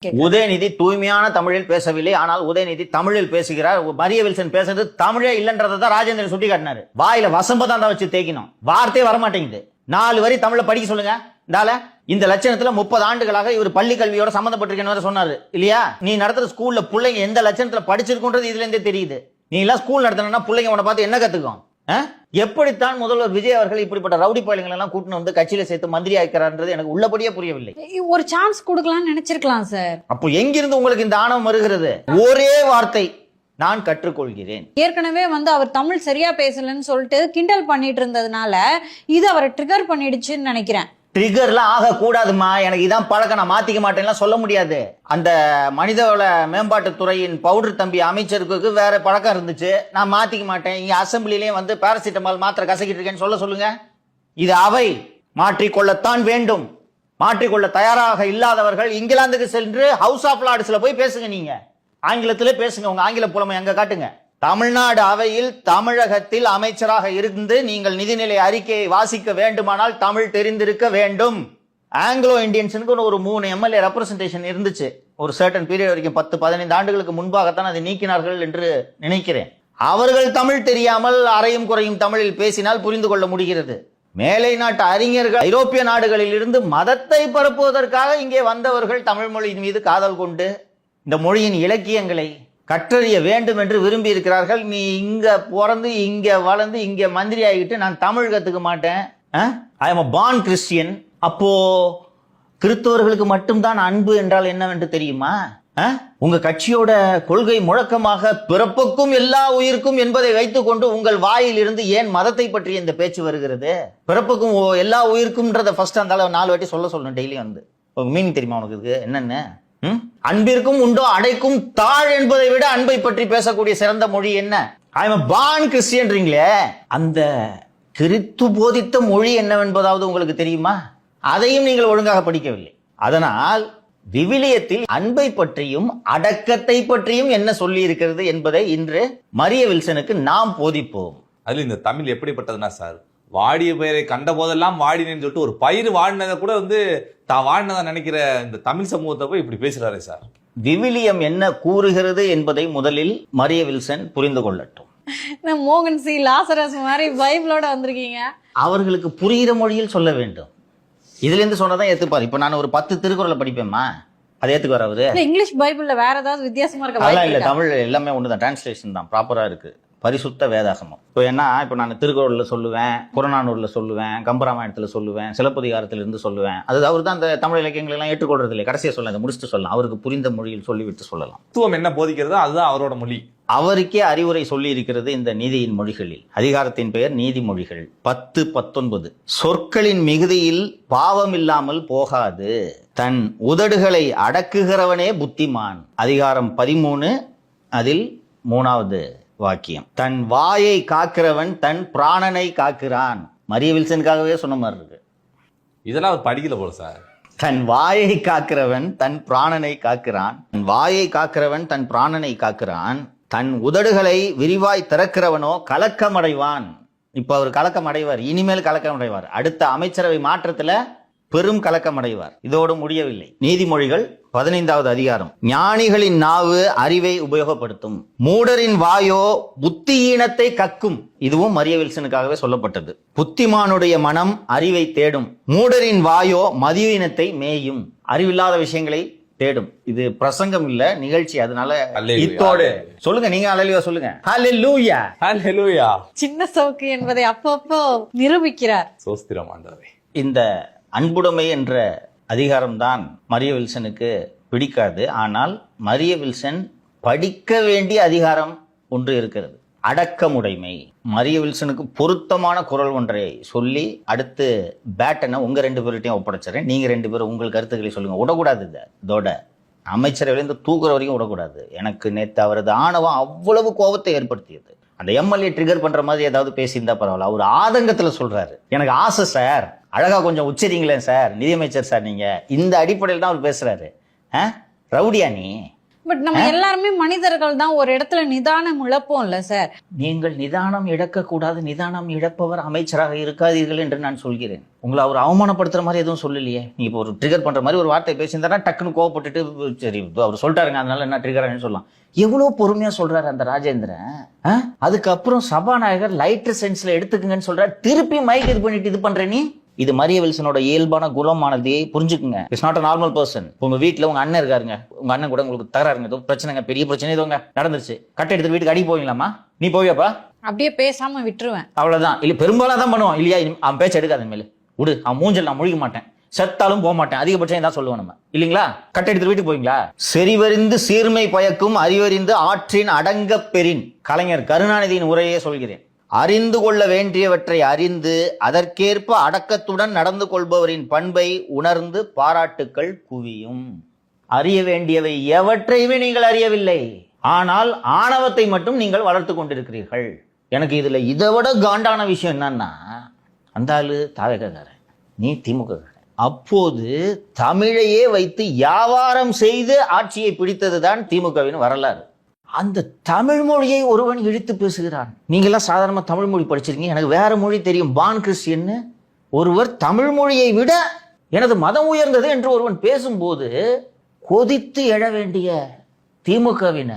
உதயநிதி தூய்மையான தமிழில் பேசவில்லை. ஆனால் உதயநிதி தமிழில் பேசுகிறார். மரிய வில்சன் பேசுறது தமிழே இல்லன்றதை தான் ராஜேந்திரன் சுட்டி காட்டினாரு. வாயில வசம்பதான் தான் வச்சு தேய்க்கணும், வார்த்தையே வரமாட்டேங்குது. 4 வரி தமிழ படிக்க சொல்லுங்க. இந்த லட்சணத்துல 30 ஆண்டுகளாக இவர் பள்ளி கல்வியோட சம்பந்தப்பட்டிருக்கேன்னு சொன்னாரு இல்லையா? நீ நடத்துற ஸ்கூல்ல பிள்ளைங்க எந்த லட்சணத்துல படிச்சிருக்குன்றது இதுல இருந்தே தெரியுது. நீ எல்லாம் ஸ்கூல் நடத்தினா பிள்ளைங்க உன்னை பார்த்து என்ன கத்துக்கும்? எப்படித்தான் முதல்வர் விஜய் அவர்கள் இப்படிப்பட்ட ரவுடி பயலுங்களை எல்லாம் கூட்டின்னு வந்து கட்சியில சேர்த்து மந்திரி ஆக்கிறார்ன்றது எனக்கு உள்ளபடியே புரியவில்லை. ஒரு சான்ஸ் கொடுக்கலாம்னு நினைச்சிருக்கலாம் சார். அப்போ எங்கிருந்து உங்களுக்கு இந்த ஆணவம் வருகிறது? ஒரே வார்த்தை, நான் கற்றுக்கொள்கிறேன். ஏற்கனவே அவர் தமிழ் சரியா பேசலன்னு சொல்லிட்டு கிண்டல் பண்ணிட்டு இருந்ததுனால இது அவரை ட்ரிகர் பண்ணிடுச்சுன்னு நினைக்கிறேன். ட்ரிகர்லாம் ஆக கூடாதுமா, எனக்கு இதான் பழக்கம், நான் மாத்திக்க மாட்டேன்லாம் சொல்ல முடியாது. அந்த மனிதவள மேம்பாட்டுத்துறையின் பவுடர் தம்பி அமைச்சருக்கு வேற பழக்கம் இருந்துச்சு, நான் மாத்திக்க மாட்டேன், இங்க அசம்பிளிலேயே பாராசிட்டமால் மாத்திரை கசக்கிட்டு இருக்கேன்னு சொல்லுங்க. இது அவை மாற்றிக்கொள்ளத்தான் வேண்டும். மாற்றிக்கொள்ள தயாராக இல்லாதவர்கள் இங்கிலாந்துக்கு சென்று ஹவுஸ் ஆஃப் லார்ட்ஸ்ல போய் பேசுங்க. நீங்க ஆங்கிலத்திலே பேசுங்க, உங்க ஆங்கில புலமை அங்க காட்டுங்க. தமிழ்நாடு அவையில் தமிழகத்தில் அமைச்சராக இருந்து நீங்கள் நிதிநிலை அறிக்கையை வாசிக்க வேண்டுமானால் தமிழ் தெரிந்திருக்க வேண்டும். ஆங்கிலோ இந்தியன்ஸுக்கு ஒரு 3 எம்எல்ஏ ரெப்ரசன்டேஷன் இருந்துச்சு ஒரு சர்டன் பீரியட் வரைக்கும். 10-15 ஆண்டுகளுக்கு முன்பாகத்தான் அதை நீக்கினார்கள் என்று நினைக்கிறேன். அவர்கள் தமிழ் தெரியாமல் அரையும் குறையும் தமிழில் பேசினால் புரிந்து கொள்ள முடிகிறது. மேலை நாட்டு அறிஞர்கள் ஐரோப்பிய நாடுகளில் இருந்து மதத்தை பரப்புவதற்காக இங்கே வந்தவர்கள் தமிழ் மொழியின் மீது காதல் கொண்டு இந்த மொழியின் இலக்கியங்களை கற்றறிய வேண்டும் என்று விரும்பி இருக்கிறார்கள். நீ இங்க பிறந்து இங்க வளர்ந்து இங்க மந்திரி ஆகிட்டு நான் தமிழ் கத்துக்க மாட்டேன், I am a born Christian. அப்போ கிறிஸ்தவர்களுக்கு மட்டும்தான் அன்பு என்றால் என்னவென்று தெரியுமா? உங்க கட்சியோட கொள்கை முழக்கமாக பிறப்புக்கும் எல்லா உயிருக்கும் என்பதை வைத்துக் கொண்டு உங்கள் வாயில் இருந்து ஏன் மதத்தை பற்றி இந்த பேச்சு வருகிறது? பிறப்புக்கும் எல்லா உயிருக்கும்ன்றத ஃபர்ஸ்ட் அந்த 4 வாட்டி சொல்லணும் டெய்லி. மீனிங் தெரியுமா உனக்கு என்னன்னு? அன்பிற்கும் உண்டோ அடைக்கும் தாழ் என்பதை விட அன்பை பற்றி பேசக்கூடிய சிறந்த மொழி என்ன? ஐ எம் a born Christianன்றீங்களே, அந்த கிறித்து போதித்த மொழி என்னவென்பதாவது உங்களுக்கு தெரியுமா? அதையும் நீங்கள் ஒழுங்காக படிக்கவில்லை. அதனால் விவிலியத்தில் அன்பை பற்றியும் அடக்கத்தை பற்றியும் என்ன சொல்லி இருக்கிறது என்பதை இன்று மரிய வில்சனுக்கு நாம் போதிப்போம். அதுல இந்த தமிழ் எப்படிப்பட்டதுன்னா சார், வாடிய பயிரை கண்ட போதெல்லாம் வாடினேன்னு சொல்லிட்டு ஒரு பயிர் வாடினதை கூட தான் வாடினதா நினைக்கிற இந்த தமிழ் சமூகத்தை போய் இப்படி பேசுறாரு சார். விவிலியம் என்ன கூறுகிறது என்பதை முதலில் மரிய வில்சன் புரிந்து கொள்ளட்டும். மோகன் சி லாசரஸ் மாதிரி பைபிளோட வந்திருக்கீங்க. அவர்களுக்கு புரிகிற மொழியில் சொல்ல வேண்டும். இதுல இருந்து சொன்னதான் ஏத்துப்பாரு. இப்ப நான் ஒரு 10 திருக்குறளை படிப்பேம்மா, அதை ஏத்துக்குவார் அவரு? இங்கிலீஷ் பைபிள்ல வேற ஏதாவது வித்தியாசமா இருக்கு? இல்ல, தமிழ் எல்லாமே ஒண்ணுதான், டிரான்ஸ்லேஷன் தான் ப்ராப்பரா இருக்கு. பரிசுத்த வேதாகமம். இப்போ நான் திருக்குறள்ல சொல்லுவேன், புறநானூறுல சொல்லுவேன், கம்பராமாயணத்துல சொல்லுவேன், சிலப்பதிகாரத்துல இருந்து சொல்லுவேன். அது அவர் தான் அந்த தமிழ் இலக்கியங்கள் எல்லாம் ஏற்றுக்கொள்றது இல்லை. கடைசியா சொல்ல அதை முடிச்சுட்டு சொல்லலாம், அவருக்கு புரிந்த மொழியில் சொல்லிவிட்டு சொல்லலாம். தத்துவம் என்ன போதிக்கிறதோ அதுதான் அவரோட மொழி. அவருக்கே அறிவுரை சொல்லி இருக்கிறது இந்த நீதியின் மொழிகளில். அதிகாரத்தின் பெயர் நீதிமொழிகள் 10-19. சொற்களின் மிகுதியில் பாவம் இல்லாமல் போகாது, தன் உதடுகளை அடக்குகிறவனே புத்திமான். அதிகாரம் 13 அதில் 3வது வாக்கியம். தன் வாயை காக்கிறவன் தன் பிராணனை காக்கிறான். மரிய வில்சனுக்காகவே சொன்ன மாதிரி இருக்கு. இதெல்லாம் அவர் படிக்கல போல சார். தன் வாயை காக்கிறவன் தன் பிராணனை காக்கிறான். தன் வாயை காக்கிறவன் தன் பிராணனை காக்கிறான். தன் உதடுகளை விரிவாய் திறக்கிறவனோ கலக்கமடைவான். இப்ப அவர் கலக்கம் அடைவார், இனிமேல் கலக்கம் அடைவார். அடுத்த அமைச்சரவை மாற்றத்துல பெரும் கலக்கம் அடைவார். இதோடு முடியவில்லை. நீதிமொழிகள் 15வது அதிகாரம். ஞானிகளின் நாவு அறிவை உபயோகப்படுத்தும், மூடரின் வாயோ புத்தியீனத்தை கக்கும். இதுவும் மரிய வில்சனுக்காகவே சொல்லப்பட்டது. புத்திமானுடைய மனம் அறிவை தேடும், மூடரின் வாயோ மதியீனத்தை மேயும். அறிவில்லாத விஷயங்களை தேடும். இது பிரசங்கம் இல்ல, நிகழ்ச்சி. அதனால இத்தோடு சொல்லுங்க, நீங்க அல்லேலூயா சொல்லுங்க. ஹல்லேலூயா, ஹல்லேலூயா. சின்ன சவுக்கு என்பதை அப்பப்போ நிரூபிக்கிறார். சோஸ்திரம் ஆண்டவரே. இந்த அன்புடைமை என்ற அதிகாரம்தான் மரிய வில்சனுக்கு பிடிக்காது. ஆனால் மரிய வில்சன் படிக்க வேண்டிய அதிகாரம் ஒன்று இருக்கிறது, அடக்கமுடைமை. மரிய வில்சனுக்கு பொருத்தமான குரல் ஒன்றை சொல்லி அடுத்து பேட்டனை உங்க 2 பேர்கிட்டையும் ஒப்படைச்சிடறேன். நீங்க 2 பேரும் உங்கள் கருத்துக்களை சொல்லுங்க. விடக்கூடாது, இதோட அமைச்சரவையிலிருந்து தூக்குற வரைக்கும் விடக்கூடாது. எனக்கு நேற்று அவரது ஆணவம் அவ்வளவு கோபத்தை ஏற்படுத்தியது. அந்த எம்எல்ஏ ட்ரிகர் பண்ற மாதிரி ஏதாவது பேசியிருந்தா பரவாயில்ல, அவர் ஆதங்கத்துல சொல்றாரு, எனக்கு ஆசை சார், அழகா கொஞ்சம் உச்சரிங்களேன் சார், நிதியமைச்சர் சார், நீங்க இந்த அடிப்படையில் தான் அவர் பேசுறாரு. ரவுடியா நீ? பட் நம்ம எல்லாருமே மனிதர்கள் தான், ஒரு இடத்துல நிதானம் இழப்போம்ல சார். நீங்கள் நிதானம் இழக்கக்கூடாது, நிதானம் இழப்பவர் அமைச்சராக இருக்காதீர்கள் என்று நான் சொல்கிறேன். உங்களை அவர் அவமானப்படுத்துற மாதிரி எதுவும் சொல்லலையே. நீ இப்போ ஒரு ட்ரிகர் பண்ற மாதிரி ஒரு வார்த்தை பேசியிருந்தாரா டக்குன்னு கோவப்பட்டுட்டு சரி அவர் சொல்லிட்டாருங்க அதனால என்ன ட்ரிகர்னு சொல்லலாம். எவ்வளவு பொறுமையா சொல்றாரு அந்த ராஜேந்திரன். அதுக்கப்புறம் சபாநாயகர் லைட்டர் சென்ஸ்ல எடுத்துக்குங்கன்னு சொல்றாரு. திருப்பி மைக் இது பண்ணிட்டு இது பண்ற நீ. இது மரிய வில்சனோட இயல்பான குணமானதே புரிஞ்சுக்குங்க. It's not a normal person. உங்க வீட்டுல உங்க அண்ணன் இருக்காருங்க, உங்க அண்ணன் கூட உங்களுக்கு தகராறுங்க, ஏதோ பிரச்சனைங்க, பெரிய பிரச்சனை ஏதோங்க நடந்துருச்சு, கட்டை எடுத்து வீட்டுக்கு அடி போவீங்களாமா? நீ போவியாப்பா? அப்படியே பேசாம விட்டுருவேன். அவ்வளவுதான். இல்ல பெரும்பாலும் தான் பண்ணுவோம் இல்லையா? அவன் பேச்ச எடுக்காத மேல விடு, அவன் மூஞ்சல் நான் முழிக்க மாட்டேன், செத்தாலும் போக மாட்டேன், அதிகபட்சம் தான் சொல்லுவோம் நம்ம இல்லீங்களா? கட்டை எடுத்து வீட்டுக்கு போவீங்களா? செறிவறிந்து சீர்மை பயக்கும் அறிவறிந்து ஆற்றின் அடங்க பெறின் கலைஞர் கருணாநிதியின் உரையே சொல்கிறேன். அறிந்து கொள்ள வேண்டியவற்றை அறிந்து அதற்கேற்ப அடக்கத்துடன் நடந்து கொள்பவரின் பண்பை உணர்ந்து பாராட்டுக்கள் குவியும். அறிய வேண்டியவை எவற்றையுமே நீங்கள் அறியவில்லை, ஆனால் ஆணவத்தை மட்டும் நீங்கள் வளர்த்து கொண்டிருக்கிறீர்கள். எனக்கு இதுல இதை விட காண்டான விஷயம் என்னன்னா, அந்த ஆளு தாவேகக்காரன், நீ திமுககாரன். அப்போது தமிழையே வைத்து வியாபாரம் செய்து ஆட்சியை பிடித்ததுதான் திமுகவின் வரலாறு. அந்த தமிழ் மொழியை ஒருவன் இழுத்து பேசுகிறான். நீங்களாம் சாதாரணமா தமிழ் மொழி படிச்சிருக்கீங்க, எனக்கு வேற மொழி தெரியும், பான் கிறிஸ்டியன். ஒருவர் தமிழ் மொழியை விட எனது மதம் உயர்ந்தது என்று ஒருவன் பேசும்போது கொதித்து எழ வேண்டிய திமுகவின